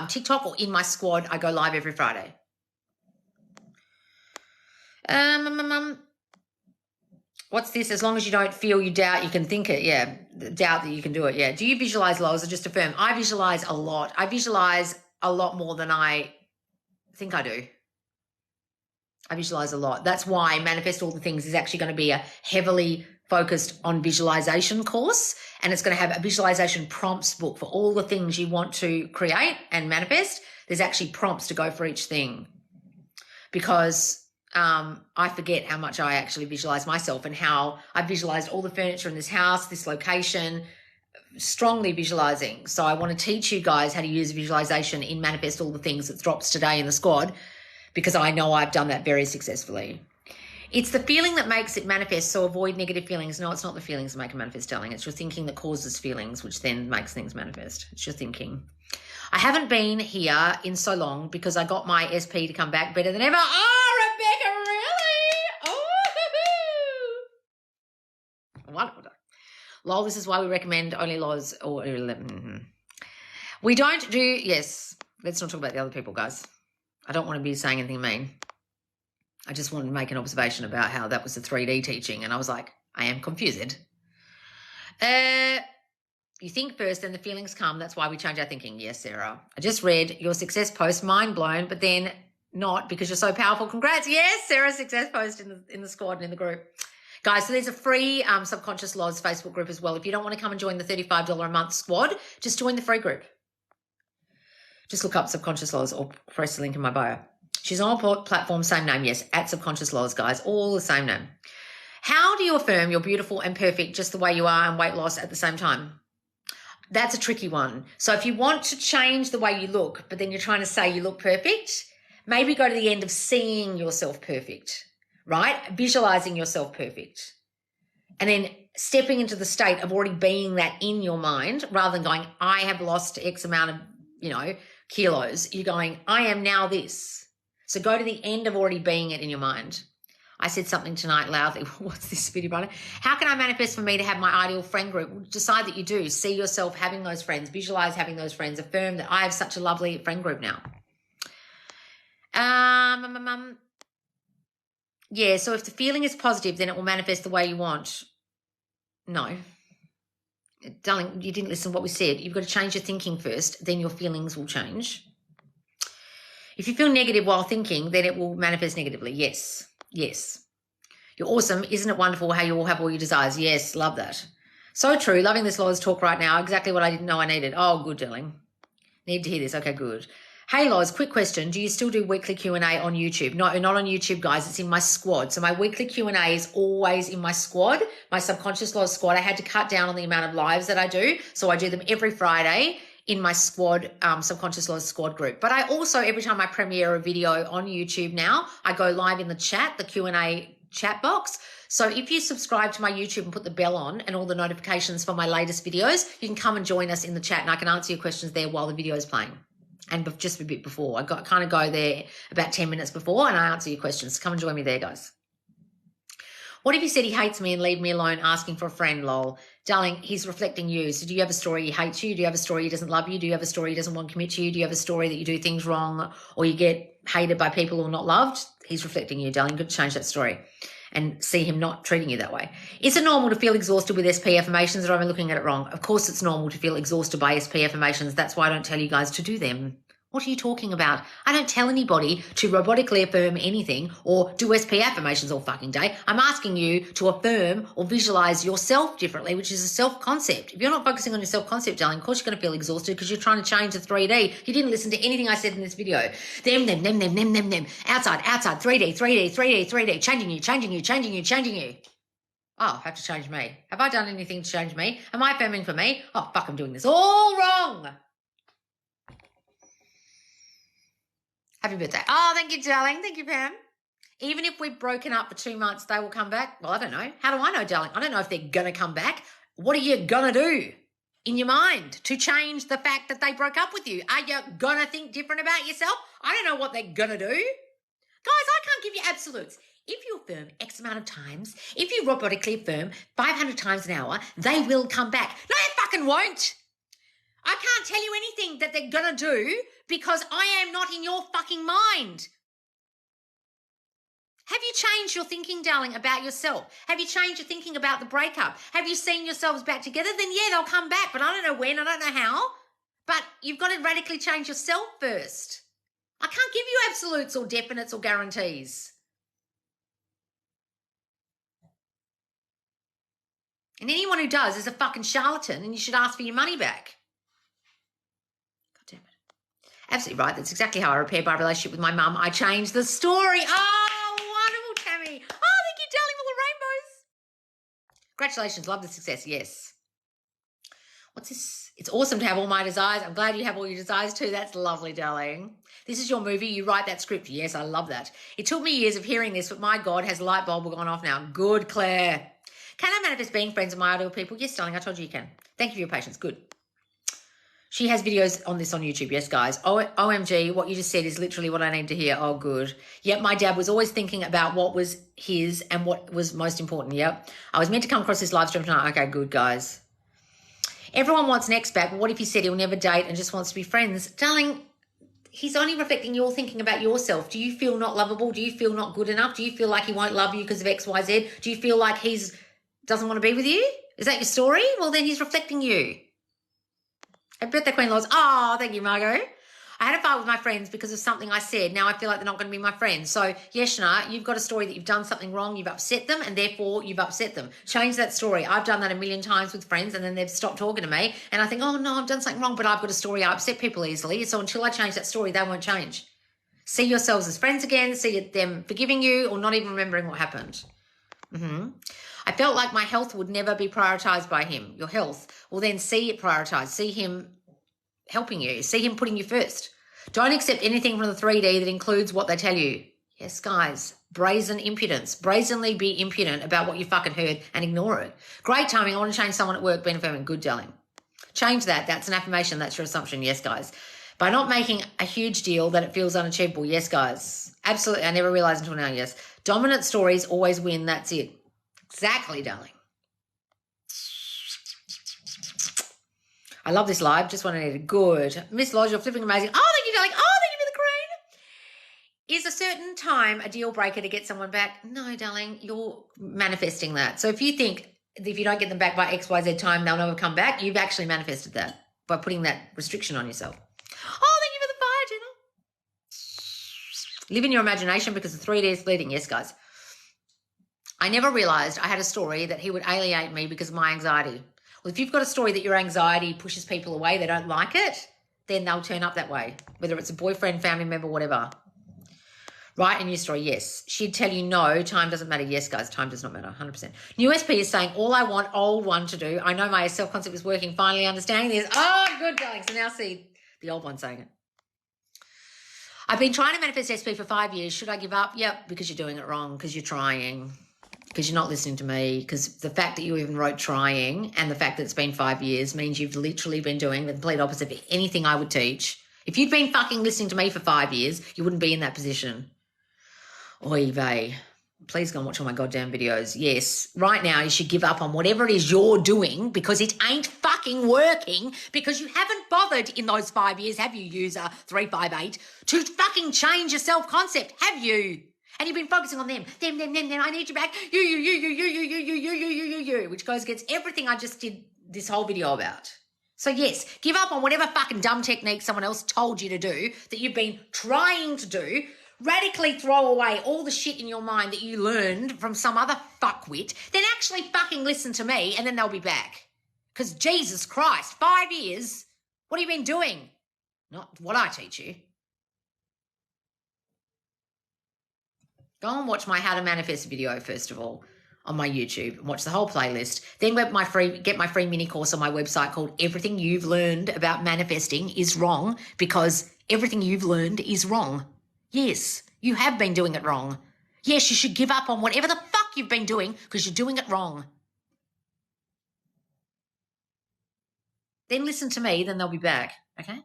TikTok or in my squad, I go live every Friday. What's this? As long as you don't feel you doubt, you can think it. Yeah, doubt that you can do it. Yeah. Do you visualize lows or just affirm? I visualize a lot. I visualize a lot more than I think I do. I visualize a lot. That's why Manifest All the Things is actually going to be a heavily focused on visualization course, and it's going to have a visualization prompts book for all the things you want to create and manifest. There's actually prompts to go for each thing, because I forget how much I actually visualize myself and how I visualized all the furniture in this house, this location, strongly visualizing. So I want to teach you guys how to use visualization in Manifest All the Things that drops today in the squad, because I know I've done that very successfully. It's the feeling that makes it manifest, so avoid negative feelings. No, it's not the feelings that make a manifest, darling. It's your thinking that causes feelings, which then makes things manifest. It's your thinking. I haven't been here in so long because I got my SP to come back better than ever. Oh, Rebecca, really? Oh, wonderful. Lol, this is why we recommend only lows or 11. We don't do, yes, let's not talk about the other people, guys. I don't want to be saying anything mean. I just wanted to make an observation about how that was the 3D teaching, and I was like, I am confused. You think first, then the feelings come. That's why we change our thinking. Yes, Sarah. I just read your success post, mind blown, but then not because you're so powerful. Congrats. Yes, Sarah's success post in the squad and in the group. Guys, so there's a free Subconscious Laws Facebook group as well. If you don't want to come and join the $35 a month squad, just join the free group. Just look up Subconscious Laws or press the link in my bio. She's on all platforms, same name, yes, at Subconscious Laws, guys, all the same name. How do you affirm you're beautiful and perfect just the way you are and weight loss at the same time? That's a tricky one. So if you want to change the way you look, but then you're trying to say you look perfect, maybe go to the end of seeing yourself perfect, right? Visualizing yourself perfect. And then stepping into the state of already being that in your mind, rather than going, I have lost X amount of, kilos. You're going, I am now this. So go to the end of already being it in your mind. I said something tonight loudly. What's this video, brother? How can I manifest for me to have my ideal friend group? Well, decide that you do. See yourself having those friends. Visualize having those friends. Affirm that I have such a lovely friend group now. Yeah, so if the feeling is positive, then it will manifest the way you want. No. Darling, you didn't listen to what we said. You've got to change your thinking first, then your feelings will change. If you feel negative while thinking, then it will manifest negatively. Yes. Yes. You're awesome. Isn't it wonderful how you all have all your desires? Yes, love that. So true. Loving this Loz talk right now. Exactly what I didn't know I needed. Oh, good, darling. Need to hear this. Okay, good. Hey, Loz, quick question. Do you still do weekly Q&A on YouTube? No, not on YouTube, guys. It's in my squad. So my weekly Q&A is always in my squad, my Subconscious Loz squad. I had to cut down on the amount of lives that I do. So I do them every Friday in my squad, Subconscious Laws squad group. But I also, every time I premiere a video on YouTube now, I go live in the chat, the Q&A chat box. So if you subscribe to my YouTube and put the bell on and all the notifications for my latest videos, you can come and join us in the chat and I can answer your questions there while the video is playing. And just a bit before. I kind of go there about 10 minutes before and I answer your questions. Come and join me there, guys. What if he said he hates me and leave me alone asking for a friend, lol? Darling, he's reflecting you. So do you have a story he hates you? Do you have a story he doesn't love you? Do you have a story he doesn't want to commit to you? Do you have a story that you do things wrong or you get hated by people or not loved, he's reflecting you, darling. You've got to change that story and see him not treating you that way. Is it normal to feel exhausted with SP affirmations, or am I looking at it wrong? Of course it's normal to feel exhausted by SP affirmations. That's why I don't tell you guys to do them. What are you talking about? I don't tell anybody to robotically affirm anything or do SP affirmations all fucking day. I'm asking you to affirm or visualize yourself differently, which is a self-concept. If you're not focusing on your self-concept, darling, of course you're going to feel exhausted because you're trying to change the 3D. You didn't listen to anything I said in this video. Them. Outside, 3D, 3D, 3D, 3D. Changing you. Oh, I have to change me. Have I done anything to change me? Am I affirming for me? Oh, fuck, I'm doing this all wrong. Happy birthday. Oh, thank you, darling. Thank you, Pam. Even if we've broken up for 2 months, they will come back. Well, I don't know. How do I know, darling? I don't know if they're going to come back. What are you going to do in your mind to change the fact that they broke up with you? Are you going to think different about yourself? I don't know what they're going to do. Guys, I can't give you absolutes. If you affirm X amount of times, if you robotically affirm 500 times an hour, they will come back. No, they fucking won't. I can't tell you anything that they're going to do because I am not in your fucking mind. Have you changed your thinking, darling, about yourself? Have you changed your thinking about the breakup? Have you seen yourselves back together? Then, yeah, they'll come back, but I don't know when, I don't know how. But you've got to radically change yourself first. I can't give you absolutes or definites or guarantees. And anyone who does is a fucking charlatan, and you should ask for your money back. Absolutely right. That's exactly how I repaired my relationship with my mum. I changed the story. Oh, wonderful, Tammy. Oh, thank you, darling, for the rainbows. Congratulations. Love the success. Yes. What's this? It's awesome to have all my desires. I'm glad you have all your desires too. That's lovely, darling. This is your movie. You write that script. Yes, I love that. It took me years of hearing this, but my God, has the light bulb gone off now. Good, Claire. Can I manifest being friends with my ideal people? Yes, darling. I told you you can. Thank you for your patience. Good. She has videos on this on YouTube. Yes, guys. OMG, what you just said is literally what I need to hear. Oh, good. Yep, my dad was always thinking about what was his and what was most important. Yep. I was meant to come across this live stream tonight. Okay, good, guys. Everyone wants next back, but what if he said he'll never date and just wants to be friends? Darling, he's only reflecting your thinking about yourself. Do you feel not lovable? Do you feel not good enough? Do you feel like he won't love you because of X, Y, Z? Do you feel like he's doesn't want to be with you? Is that your story? Well, then he's reflecting you. Happy birthday, Queen Laws. Oh, thank you, Margot. I had a fight with my friends because of something I said. Now I feel like they're not going to be my friends. So, Yeshna, you've got a story that you've done something wrong, you've upset them, and therefore you've upset them. Change that story. I've done that a million times with friends, and then they've stopped talking to me, and I think, oh, no, I've done something wrong, but I've got a story. I upset people easily, so until I change that story, they won't change. See yourselves as friends again, see them forgiving you or not even remembering what happened. I felt like my health would never be prioritised by him. Your health. Well, then see it prioritised. See him helping you. See him putting you first. Don't accept anything from the 3D that includes what they tell you. Yes, guys. Brazen impudence. Brazenly be impudent about what you fucking heard and ignore it. Great timing. I want to change someone at work. Ben affirming. Good, darling. Change that. That's an affirmation. That's your assumption. Yes, guys. By not making a huge deal that it feels unachievable. Yes, guys. Absolutely. I never realised until now. Yes. Dominant stories always win. That's it. Exactly, darling. I love this live. Just want to need it. Good. Miss Lodge, you're flipping amazing. Oh, thank you, darling. Oh, thank you for the crane. Is a certain time a deal breaker to get someone back? No, darling. You're manifesting that. So if you think if you don't get them back by X, Y, Z time, they'll never come back, you've actually manifested that by putting that restriction on yourself. Oh, thank you for the fire, Jenna. Live in your imagination because the 3D is fleeting. Yes, guys. I never realised I had a story that he would alienate me because of my anxiety. Well, if you've got a story that your anxiety pushes people away, they don't like it, then they'll turn up that way, whether it's a boyfriend, family member, whatever. Write a new story, yes. She'd tell you no, time doesn't matter. Yes, guys, time does not matter, 100%. New SP is saying, all I want old one to do. I know my self-concept is working, finally understanding this. Oh, good, darling. So now see the old one saying it. I've been trying to manifest SP for 5 years. Should I give up? Yep, because you're doing it wrong, because you're trying. Because you're not listening to me, because the fact that you even wrote trying and the fact that it's been 5 years means you've literally been doing the complete opposite of anything I would teach. If you'd been fucking listening to me for 5 years, you wouldn't be in that position. Oy vey. Please go and watch all my goddamn videos. Yes, right now you should give up on whatever it is you're doing because it ain't fucking fucking working because you haven't bothered in those 5 years, have you, user 358, to fucking change your self-concept, have you? And you've been focusing on them, I need you back, you, which goes against everything I just did this whole video about. So yes, give up on whatever fucking dumb technique someone else told you to do that you've been trying to do. Radically throw away all the shit in your mind that you learned from some other fuckwit, then actually fucking listen to me and then they'll be back. Because Jesus Christ, 5 years, what have you been doing? Not what I teach you. Go and watch my How to Manifest video, first of all, on my YouTube. Watch the whole playlist. Then get my free mini course on my website called Everything You've Learned About Manifesting is Wrong, because everything you've learned is wrong. Yes, you have been doing it wrong. Yes, you should give up on whatever the fuck you've been doing because you're doing it wrong. Then listen to me, then they'll be back, okay?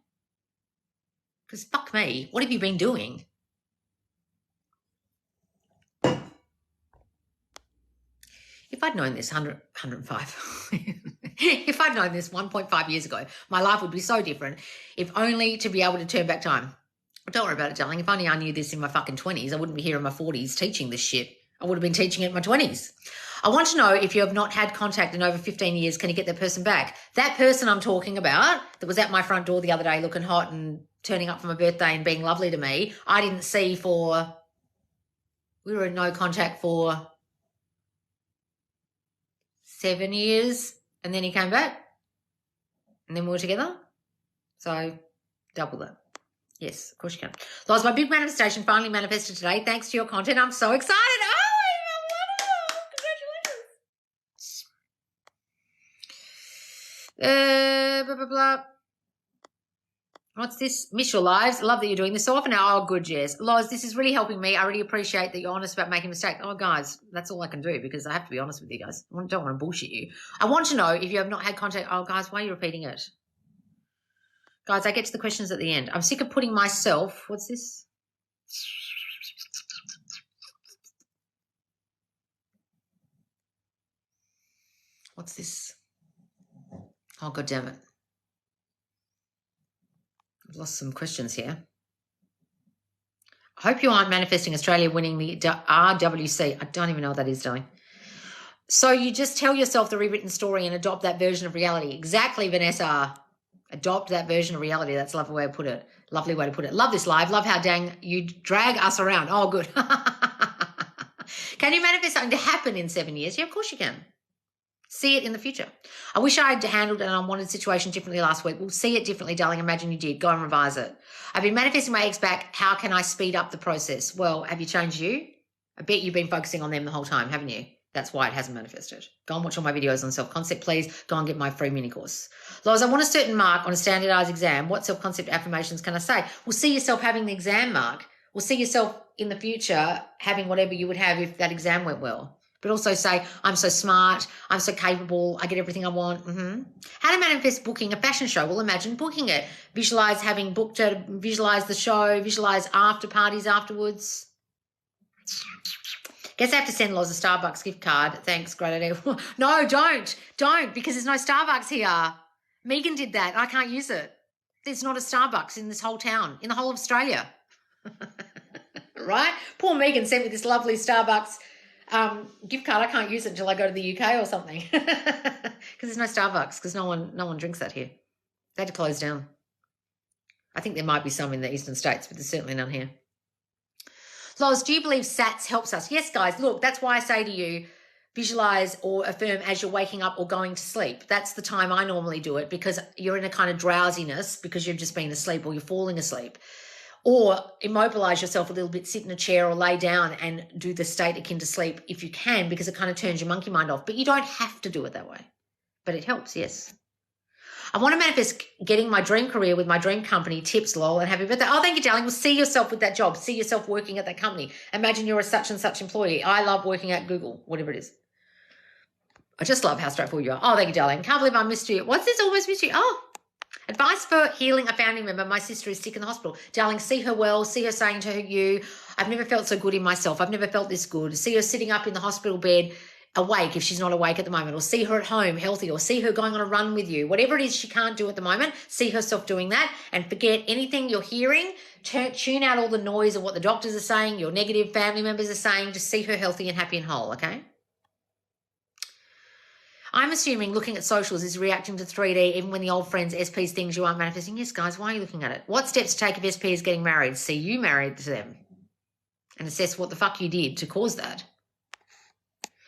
Because fuck me, what have you been doing? If I'd known this 105, if I'd known this 1.5 years ago, my life would be so different, if only to be able to turn back time. Don't worry about it, darling. If only I knew this in my fucking 20s, I wouldn't be here in my 40s teaching this shit. I would have been teaching it in my 20s. I want to know if you have not had contact in over 15 years, can you get that person back? That person I'm talking about that was at my front door the other day looking hot and turning up for my birthday and being lovely to me, I didn't see we were in no contact for 7 years and then he came back and then we were together. So double that. Yes, of course you can. Loz, my big manifestation finally manifested today. Thanks to your content. I'm so excited. Oh, congratulations. Blah, blah, blah. What's this? Miss your lives. Love that you're doing this so often now. Oh, good, Jess. Loz, this is really helping me. I really appreciate that you're honest about making mistakes. Oh, guys, that's all I can do because I have to be honest with you guys. I don't want to bullshit you. I want to know if you have not had contact. Oh, guys, why are you repeating it? Guys, I get to the questions at the end. I'm sick of putting myself, what's this? What's this? Oh, God damn it. I've lost some questions here. I hope you aren't manifesting Australia winning the RWC. I don't even know what that is, darling. So you just tell yourself the rewritten story and adopt that version of reality. Exactly, Vanessa. Adopt that version of reality. That's a lovely way to put it. Lovely way to put it. Love this live. Love how dang you drag us around. Oh, good. Can you manifest something to happen in 7 years? Yeah, of course you can. See it in the future. I wish I had handled an unwanted situation differently last week. Well, see it differently, darling. Imagine you did. Go and revise it. I've been manifesting my ex back. How can I speed up the process? Well, have you changed you? I bet you've been focusing on them the whole time, haven't you? That's why it hasn't manifested. Go and watch all my videos on self-concept, please. Go and get my free mini course. Loz, I want a certain mark on a standardized exam. What self-concept affirmations can I say? Well, see yourself having the exam mark. Well, see yourself in the future having whatever you would have if that exam went well. But also say, I'm so smart, I'm so capable, I get everything I want. How to manifest booking a fashion show? Well, imagine booking it. Visualize having booked it, visualize the show, visualize after parties afterwards. Guess I have to send Loz a Starbucks gift card. Thanks, great idea. No, don't, because there's no Starbucks here. Megan did that. I can't use it. There's not a Starbucks in this whole town, in the whole of Australia. Right? Poor Megan sent me this lovely Starbucks gift card. I can't use it until I go to the UK or something because there's no Starbucks because no one drinks that here. They had to close down. I think there might be some in the eastern states, but there's certainly none here. Loz, do you believe SATS helps us? Yes, guys. Look, that's why I say to you, visualize or affirm as you're waking up or going to sleep. That's the time I normally do it because you're in a kind of drowsiness because you've just been asleep or you're falling asleep. Or immobilize yourself a little bit, sit in a chair or lay down and do the state akin to sleep if you can because it kind of turns your monkey mind off. But you don't have to do it that way. But it helps, yes. I want to manifest getting my dream career with my dream company, tips, lol, and happy birthday. Oh, thank you, darling. Well, see yourself with that job. See yourself working at that company. Imagine you're a such and such employee. I love working at Google, whatever it is. I just love how straightforward you are. Oh, thank you, darling. Can't believe I missed you. What's this? Almost missed you. Oh. Advice for healing a family member. My sister is sick in the hospital. Darling, see her well. See her saying to you, I've never felt so good in myself. I've never felt this good. See her sitting up in the hospital bed awake if she's not awake at the moment, or see her at home healthy, or see her going on a run with you. Whatever it is she can't do at the moment, see herself doing that, and forget anything you're hearing. Tune out all the noise of what the doctors are saying, your negative family members are saying. Just see her healthy and happy and whole, okay? I'm assuming looking at socials is reacting to 3D even when the old friends, SPs, things you aren't manifesting. Yes, guys, why are you looking at it? What steps to take if SP is getting married? See you married to them and assess what the fuck you did to cause that.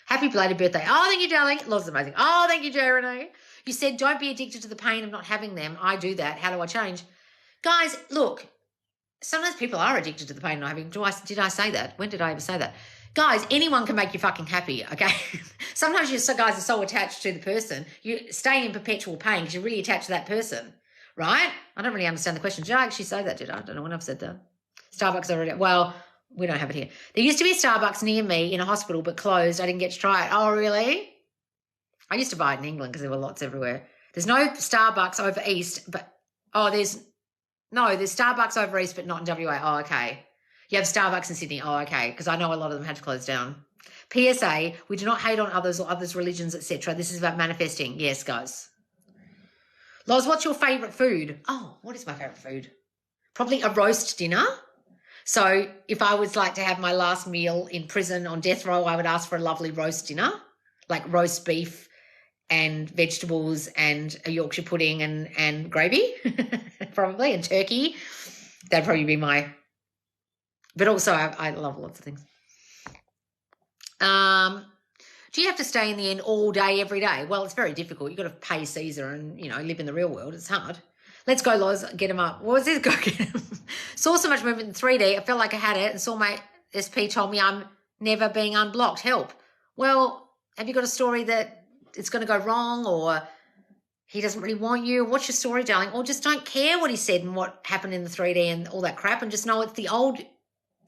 Happy belated birthday. Oh, thank you, darling. Love's amazing. Oh, thank you, Jeremy. You said don't be addicted to the pain of not having them. I do that. How do I change? Guys, look, sometimes people are addicted to the pain of not having. Did I say that? When did I ever say that? Guys, anyone can make you fucking happy, okay? Sometimes you guys are so attached to the person, you stay in perpetual pain because you're really attached to that person, right? I don't really understand the question. Did I actually say that, did I? I don't know when I've said that. Starbucks already, well, we don't have it here. There used to be a Starbucks near me in a hospital, but closed. I didn't get to try it. Oh, really? I used to buy it in England because there were lots everywhere. There's no Starbucks over East, but, there's Starbucks over East, but not in WA. Oh, okay. You have Starbucks in Sydney. Oh, okay, because I know a lot of them had to close down. PSA, we do not hate on others or others' religions, etc. This is about manifesting. Yes, guys. Loz, what's your favourite food? Oh, what is my favourite food? Probably a roast dinner. So if I was like to have my last meal in prison on death row, I would ask for a lovely roast dinner, like roast beef and vegetables and a Yorkshire pudding and gravy, probably, and turkey. That'd probably be my... But also I love lots of things. Do you have to stay in the end all day, every day? Well, it's very difficult. You've got to pay Caesar and, live in the real world. It's hard. Let's go, Loz. Get him up. What was this? Go get him. Saw so much movement in 3D. I felt like I had it and saw my SP told me I'm never being unblocked. Help. Well, have you got a story that it's going to go wrong or he doesn't really want you? What's your story, darling? Or just don't care what he said and what happened in the 3D and all that crap and just know it's the old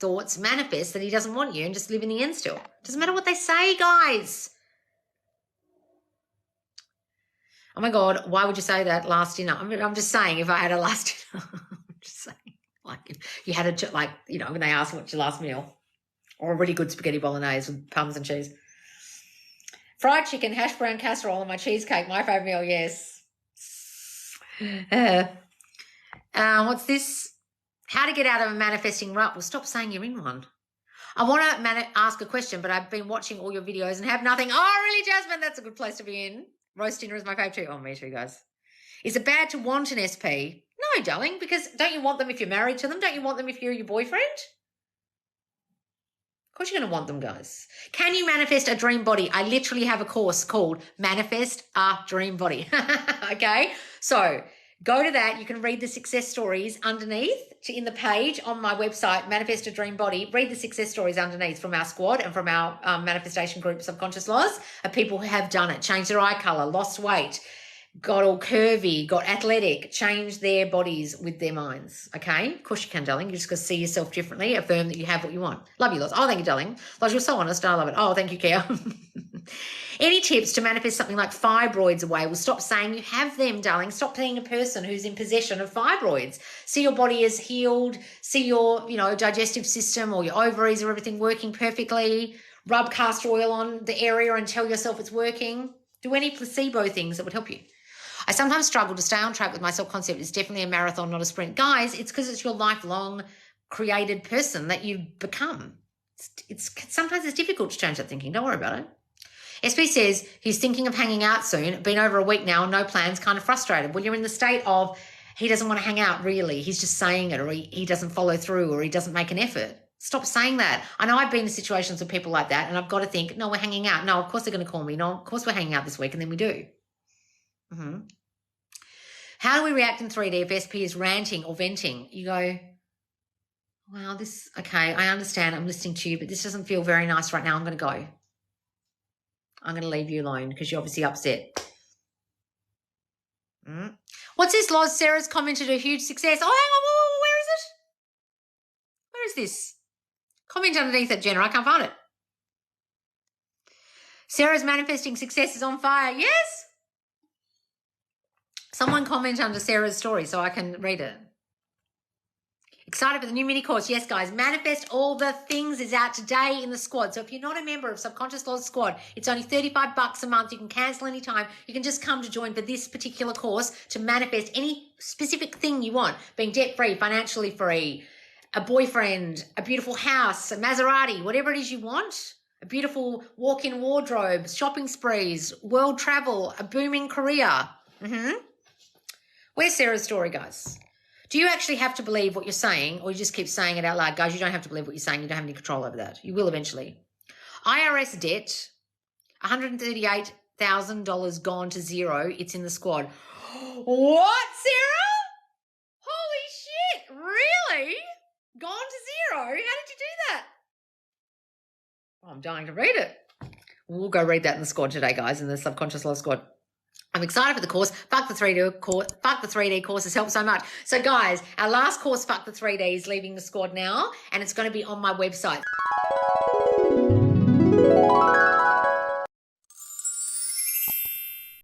thoughts manifest that he doesn't want you and just live in the end still. Doesn't matter what they say, guys. Oh, my God, why would you say that last dinner? I'm just saying if I had a last dinner, I'm just saying, like if you had when they ask what's your last meal, or a really good spaghetti bolognese with parmesan and cheese. Fried chicken, hash brown casserole and my cheesecake, my favourite meal, yes. What's this? How to get out of a manifesting rut? Well, stop saying you're in one. I want to ask a question, but I've been watching all your videos and have nothing. Oh, really, Jasmine? That's a good place to be in. Roast dinner is my favourite too. Oh, me too, guys. Is it bad to want an SP? No, darling, because don't you want them if you're married to them? Don't you want them if you're your boyfriend? Of course you're going to want them, guys. Can you manifest a dream body? I literally have a course called Manifest a Dream Body. Okay? So go to that. You can read the success stories underneath in the page on my website, Manifest a Dream Body. Read the success stories underneath from our squad and from our manifestation group, Subconscious Laws, of people who have done it, changed their eye colour, lost weight, got all curvy, got athletic, changed their bodies with their minds, okay? Of course you can, darling. You just got to see yourself differently, affirm that you have what you want. Love you, Loz. Oh, thank you, darling. Loz, you're so honest. I love it. Oh, thank you, Kia. Any tips to manifest something like fibroids away? Well, stop saying you have them, darling. Stop being a person who's in possession of fibroids. See your body is healed. See your, digestive system or your ovaries or everything working perfectly. Rub castor oil on the area and tell yourself it's working. Do any placebo things that would help you. I sometimes struggle to stay on track with my self-concept. It's definitely a marathon, not a sprint. Guys, it's because it's your lifelong created person that you become. Sometimes it's difficult to change that thinking. Don't worry about it. SP says he's thinking of hanging out soon. Been over a week now, no plans, kind of frustrated. Well, you're in the state of he doesn't want to hang out really. He's just saying it, or he doesn't follow through, or he doesn't make an effort. Stop saying that. I know I've been in situations with people like that, and I've got to think, no, we're hanging out. No, of course they're going to call me. No, of course we're hanging out this week, and then we do. Mm-hmm. How do we react in 3D if SP is ranting or venting? You go, wow, okay, I understand. I'm listening to you, but this doesn't feel very nice right now. I'm going to go. I'm going to leave you alone because you're obviously upset. What's this, Loz? Sarah's commented a huge success. Oh, hang on. Whoa, where is it? Where is this? Comment underneath it, Jenna. I can't find it. Sarah's manifesting success is on fire. Yes. Someone comment under Sarah's story so I can read it. Excited for the new mini course. Yes, guys, Manifest All the Things is out today in the squad. So if you're not a member of Subconscious Laws Squad, it's only $35 a month. You can cancel anytime. You can just come to join for this particular course to manifest any specific thing you want, being debt-free, financially free, a boyfriend, a beautiful house, a Maserati, whatever it is you want, a beautiful walk-in wardrobe, shopping sprees, world travel, a booming career. Where's Sarah's story, guys? Do you actually have to believe what you're saying, or you just keep saying it out loud? Guys, you don't have to believe what you're saying. You don't have any control over that. You will eventually. IRS debt, $138,000 gone to zero. It's in the squad. What, Sarah? Holy shit. Really? Gone to zero? How did you do that? Oh, I'm dying to read it. We'll go read that in the squad today, guys, in the Subconscious Law Squad. I'm excited for the course. Fuck the 3D course has helped so much. So, guys, our last course, Fuck the 3D, is leaving the squad now, and it's going to be on my website.